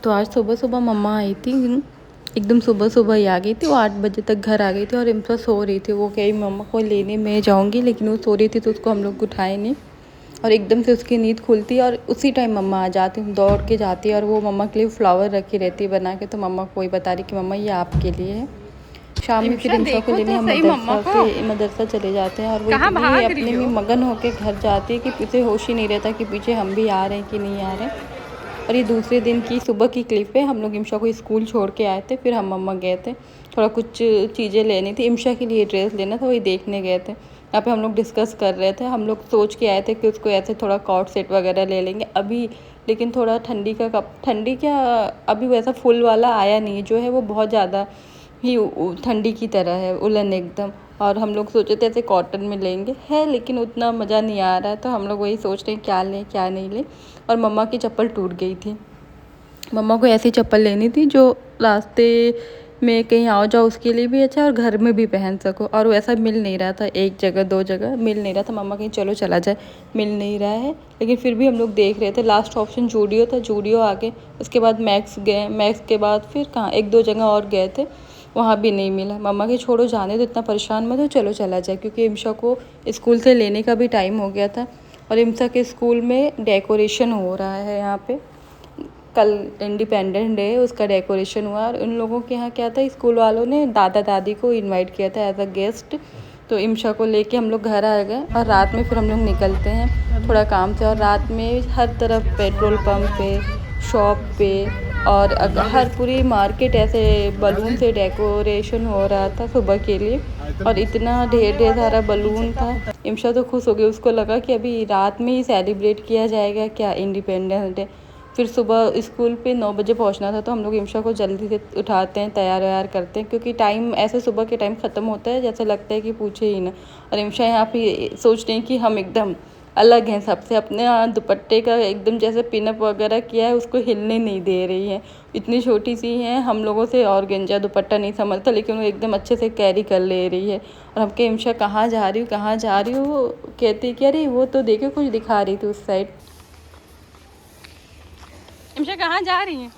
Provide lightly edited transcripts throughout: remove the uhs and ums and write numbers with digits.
तो आज सुबह सुबह मम्मा आई थी, एकदम सुबह सुबह ही आ गई थी। वो 8 बजे तक घर आ गई थी और इम्सा सो रही थी। वो कही मम्मा को लेने मैं जाऊंगी, लेकिन वो सो रही थी तो उसको हम लोग उठाए नहीं। और एकदम से उसकी नींद खुलती और उसी टाइम मम्मा आ जाती, दौड़ के जाती है और वो मम्मा के लिए फ्लावर रखी रहती है बना के। तो मम्मा को वही बता रही कि मम्मा ये आपके लिए है। शाम में फिर इम्सा को लेने हम मदरसा चले जाते हैं और वो इतनी अपने में मगन होके घर जाती है कि पीछे होश ही नहीं रहता कि पीछे हम भी आ रहे हैं कि नहीं आ रहे हैं। और ये दूसरे दिन की सुबह की क्लिप है। हम लोग इम्शा को स्कूल छोड़ के आए थे, फिर हम मम्मा गए थे, थोड़ा कुछ चीज़ें लेनी थी। इम्शा के लिए ड्रेस लेना था, वही देखने गए थे। यहाँ पे हम लोग डिस्कस कर रहे थे। हम लोग सोच के आए थे कि उसको ऐसे थोड़ा कॉट सेट वगैरह ले लेंगे अभी, लेकिन थोड़ा ठंडी क्या अभी वैसा फुल वाला आया नहीं, जो है वो बहुत ज़्यादा ही ठंडी की तरह है, उलन एकदम। और हम लोग सोचे थे ऐसे कॉटन में लेंगे है, लेकिन उतना मज़ा नहीं आ रहा है। तो हम लोग वही सोच रहे हैं क्या लें क्या नहीं लें। और मम्मा की चप्पल टूट गई थी। मम्मा को ऐसी चप्पल लेनी थी जो रास्ते में कहीं आओ जाओ उसके लिए भी अच्छा और घर में भी पहन सको। और वैसा मिल नहीं रहा था, एक जगह दो जगह मिल नहीं रहा था। मम्मा कहीं चलो चला जाए, मिल नहीं रहा है। लेकिन फिर भी हम लोग देख रहे थे। लास्ट ऑप्शन जूडियो था, जूडियो आगे, उसके बाद मैक्स गए, मैक्स के बाद फिर कहाँ एक दो जगह और गए थे, वहाँ भी नहीं मिला। मम्मा के छोड़ो जाने तो इतना परेशान मत हो, चलो चला जाए, क्योंकि इम्शा को स्कूल से लेने का भी टाइम हो गया था। और इम्सा के स्कूल में डेकोरेशन हो रहा है यहाँ पे, कल इंडिपेंडेंस डे, उसका डेकोरेशन हुआ। और उन लोगों के यहाँ क्या था, स्कूल वालों ने दादा दादी को इनवाइट किया था एज अ गेस्ट। तो इम्शा को लेके हम लोग घर आ गए और रात में फिर हम लोग निकलते हैं थोड़ा काम से। और रात में हर तरफ पेट्रोल पंप पे, शॉप पे और हर पूरी मार्केट ऐसे बलून से डेकोरेशन हो रहा था सुबह के लिए। और इतना ढेर सारा बलून था। इम्शा तो खुश हो गई, उसको लगा कि अभी रात में ही सेलिब्रेट किया जाएगा क्या इंडिपेंडेंस डे। फिर सुबह स्कूल पे 9 बजे पहुंचना था, तो हम लोग इम्शा को जल्दी से उठाते हैं, तैयार व्यार करते हैं, क्योंकि टाइम ऐसे सुबह के टाइम ख़त्म होता है जैसे लगता है कि पूछे ही ना। और इम्शा यहाँ पे सोच रही हैं कि हम एकदम अलग हैं सबसे, अपने दुपट्टे का एकदम जैसे पिनअप वगैरह किया है उसको हिलने नहीं दे रही है। इतनी छोटी सी हैं, हम लोगों से और गेंजा दुपट्टा नहीं संभलता, लेकिन वो एकदम अच्छे से कैरी कर ले रही है। और हम कहे इम्शा कहाँ जा रही हूँ कहाँ जा रही हूँ, कहती कि अरे वो तो देखो कुछ दिखा रही थी उस साइड। इम्शा कहाँ जा रही हैं?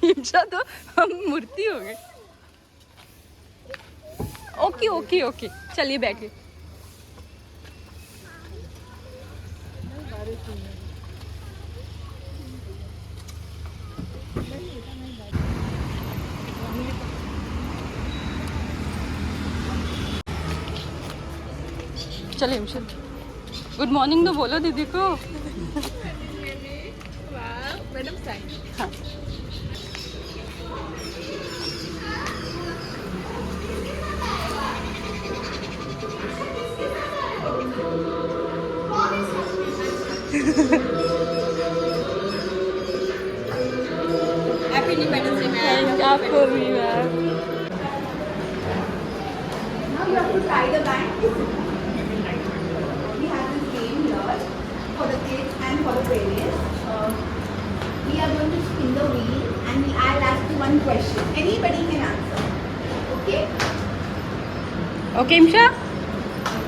इम्शा तो हम मूर्ति हो गए। ओके ओके ओके, चलिए बैठिए। चलिए इम्शा, गुड मॉर्निंग तो बोलो दीदी को। मैडम हाँ। Happy independence day ma'am. आपको भी ma'am. Now you have to tie the band. We have this game here for the kids and for the parents. We are going to spin the wheel and I'll ask you one question. Anybody can answer. Okay? Okay Imsha,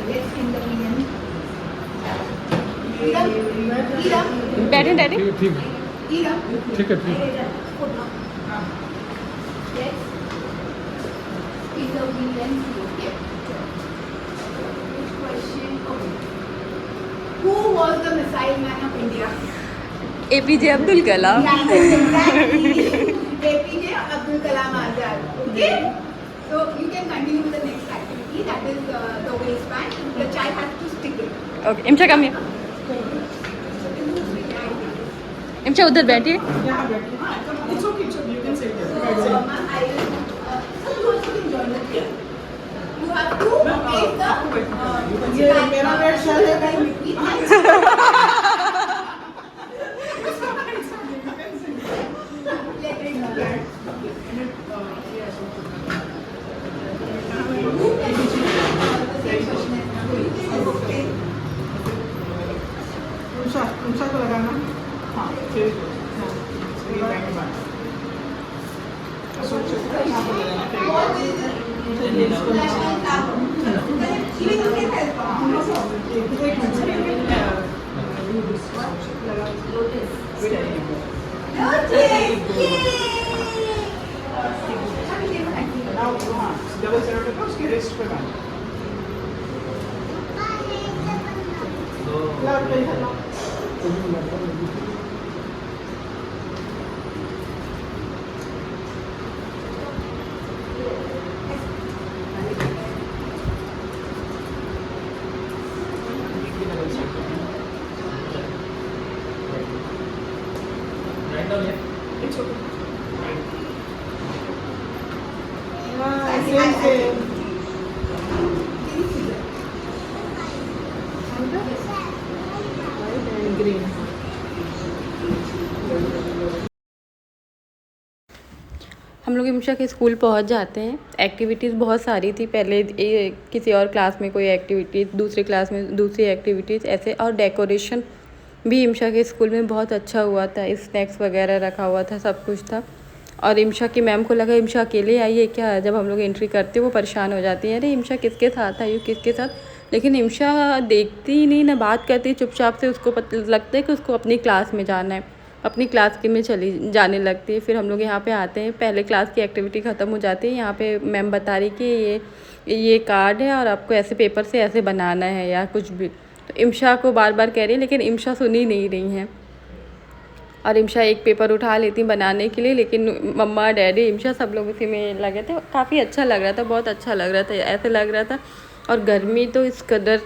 Let's spin the wheel. Iram. Iram. बैठे daddy. ठीक Iram. ठीक है ठीक है। Put now. Let's spin the wheel and see. Okay? Which question? Okay. Who was the missile man of India? APJ Abdul Kalam. Yeah, exactly. APJ Abdul Kalam Azad. Okay? So you can continue with the next activity. That is the waistband. The child has to stick it. Okay Imsha come here. Imsha उधर बैठिए। It's okay, you can say that. So, ma'am, I will. So you also can join the game. You have to make the. ये मेरा wait चलेगा। Let it go. उनसा को लगाना। हाँ ठीक है। ये बैंक में सोचो यहाँ पर लगाना डबल सेट होगा उसके रेस्ट पे बांध ग्रीन हम लोग इमशा के स्कूल पहुंच जाते हैं। एक्टिविटीज़ बहुत सारी थी, पहले किसी और क्लास में कोई एक्टिविटीज़, दूसरी क्लास में दूसरी एक्टिविटीज़ ऐसे, और डेकोरेशन भी इमशा के स्कूल में बहुत अच्छा हुआ था। स्नैक्स वगैरह रखा हुआ था, सब कुछ था। और इमशा की मैम को लगा इमशा अकेले आई है क्या, जब हम लोग एंट्री करते वो परेशान हो जाती है, अरे इमशा किसके साथ आई हो, किसके साथ। लेकिन इमशा देखती ही नहीं, ना बात करती, चुपचाप से उसको लगता है कि उसको अपनी क्लास में जाना है, अपनी क्लास के में चली जाने लगती है। फिर हम लोग यहाँ पे आते हैं, पहले क्लास की एक्टिविटी ख़त्म हो जाती है। यहाँ पे मैम बता रही कि ये कार्ड है और आपको ऐसे पेपर से ऐसे बनाना है या कुछ भी। तो इमशा को बार बार कह रही है, लेकिन इमशा सुनी नहीं रही हैं। और इमशा एक पेपर उठा लेती बनाने के लिए, लेकिन मम्मा डैडी इमशा सब लोग उसी में लगे थे। काफ़ी अच्छा लग रहा था, बहुत अच्छा लग रहा था, ऐसे लग रहा था। और गर्मी तो इस कदर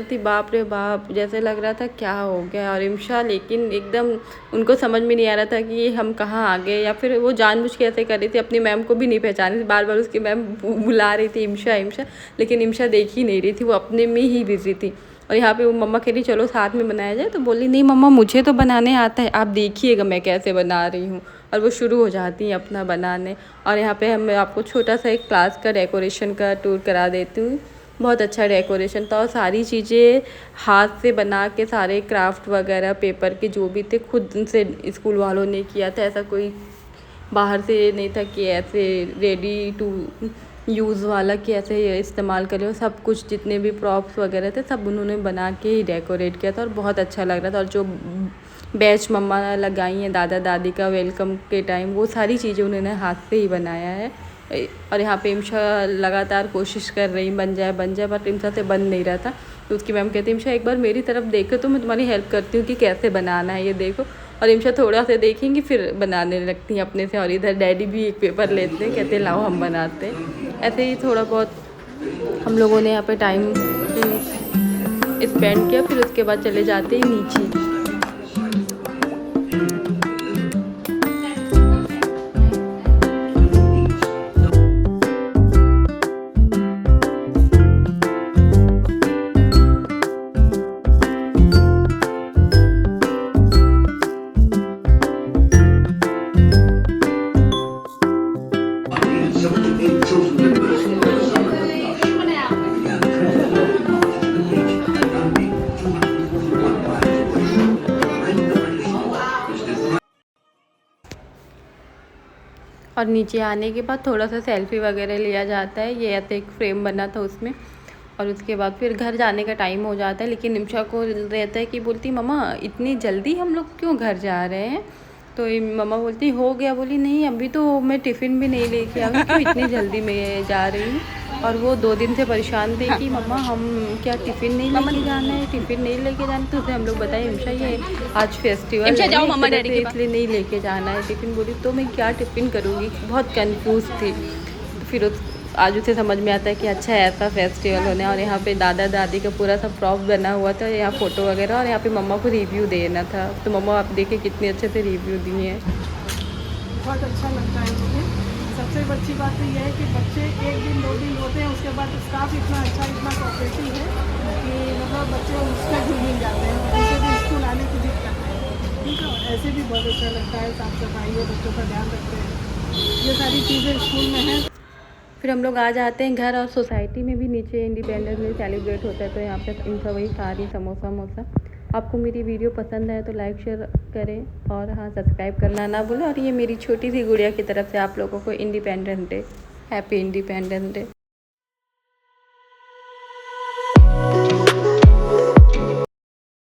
थी, बाप रे बाप, जैसे लग रहा था क्या हो गया। और इमशा लेकिन एकदम उनको समझ में नहीं आ रहा था कि हम कहाँ आ गए, या फिर वो जानबूझ के ऐसे कर रही थी, अपनी मैम को भी नहीं पहचान रही थी। बार बार उसकी मैम बुला रही थी इमशा इमशा, लेकिन इमशा देख ही नहीं रही थी, वो अपने में ही बिजी थी। और यहाँ पे वो मम्मा कह रही चलो साथ में बनाया जाए, तो बोली नहीं मम्मा मुझे तो बनाने आता है, आप देखिएगा मैं कैसे बना रही हूँ। और वो शुरू हो जाती हैं अपना बनाने। और यहाँ पे हम आपको छोटा सा एक क्लास का डेकोरेशन का टूर करा देती हूँ। बहुत अच्छा डेकोरेशन था, और सारी चीज़ें हाथ से बना के, सारे क्राफ्ट वगैरह पेपर के जो भी थे खुद से स्कूल वालों ने किया था। ऐसा कोई बाहर से नहीं था कि ऐसे रेडी टू यूज़ वाला कि ऐसे इस्तेमाल करें। सब कुछ जितने भी प्रॉप्स वगैरह थे सब उन्होंने बना के ही डेकोरेट किया था, और बहुत अच्छा लग रहा था। और जो बैच मम्मा लगाई हैं दादा दादी का वेलकम के टाइम, वो सारी चीज़ें उन्होंने हाथ से ही बनाया है। और यहाँ पे इमशा लगातार कोशिश कर रही बन जाए, बट इमशा से बन नहीं रहा था। तो उसकी मैम कहती इमशा एक बार मेरी तरफ देखो तो मैं तुम्हारी हेल्प करती हूँ कि कैसे बनाना है, ये देखो। और इमशा थोड़ा सा देखेंगी फिर बनाने लगती हैं अपने से। और इधर डैडी भी एक पेपर लेते हैं, कहते हैं लाओ हम बनाते हैं। ऐसे ही थोड़ा बहुत हम लोगों ने यहाँ पे टाइम स्पेंड किया, फिर उसके बाद चले जाते हैं नीचे। और नीचे आने के बाद थोड़ा सा सेल्फ़ी वगैरह लिया जाता है, ये ऐसे एक फ्रेम बना था उसमें। और उसके बाद फिर घर जाने का टाइम हो जाता है, लेकिन इमशा को रहता है कि बोलती मम्मा इतनी जल्दी हम लोग क्यों घर जा रहे हैं। तो मम्मा बोलती हो गया, बोली नहीं अभी तो मैं टिफ़िन भी नहीं लेके आ गई, क्यों इतनी जल्दी मैं जा रही हूँ। और वो 2 दिन से परेशान थे कि मम्मा हम क्या टिफ़िन नहीं लेके जाना है, टिफ़िन नहीं लेके जाना। तो उसे हम लोग बताए इमशा ये आज फेस्टिवल है, इसलिए नहीं लेके जाना है टिफ़िन। बोली तो मैं क्या टिफ़िन करूँगी, बहुत कंफ्यूज थी। फिर आज उसे समझ में आता है कि अच्छा ऐसा फेस्टिवल होने। और यहाँ पे दादा दादी का पूरा सब प्रॉप बना हुआ था, यहाँ फ़ोटो वगैरह। और यहाँ पे मम्मा को रिव्यू देना था, तो मम्मा आप देखें कितने अच्छे से रिव्यू दिए हैं। बहुत अच्छा लगता है मुझे। सबसे अच्छी बात तो यह है कि बच्चे 1 दिन 2 दिन होते हैं, उसके बाद स्टाफ इतना अच्छा, इतना कोऑपरेटिव है कि मतलब बच्चे उसका घूम जाते हैं, उनसे भी स्कूल आने की दिक्कत है। ठीक है, ऐसे भी बहुत अच्छा लगता है, साफ सफाई है, बच्चों का ध्यान रखते हैं, ये सारी चीज़ें स्कूल में हैं। फिर हम लोग आ जाते हैं घर, और सोसाइटी में भी नीचे इंडिपेंडेंस डे सेलिब्रेट होता है, तो यहाँ पे इनका वही खा रही समोसा वमोसा। आपको मेरी वीडियो पसंद आए तो लाइक शेयर करें, और हाँ सब्सक्राइब करना ना भूलें। और ये मेरी छोटी सी गुड़िया की तरफ से आप लोगों को independence day, happy independence day.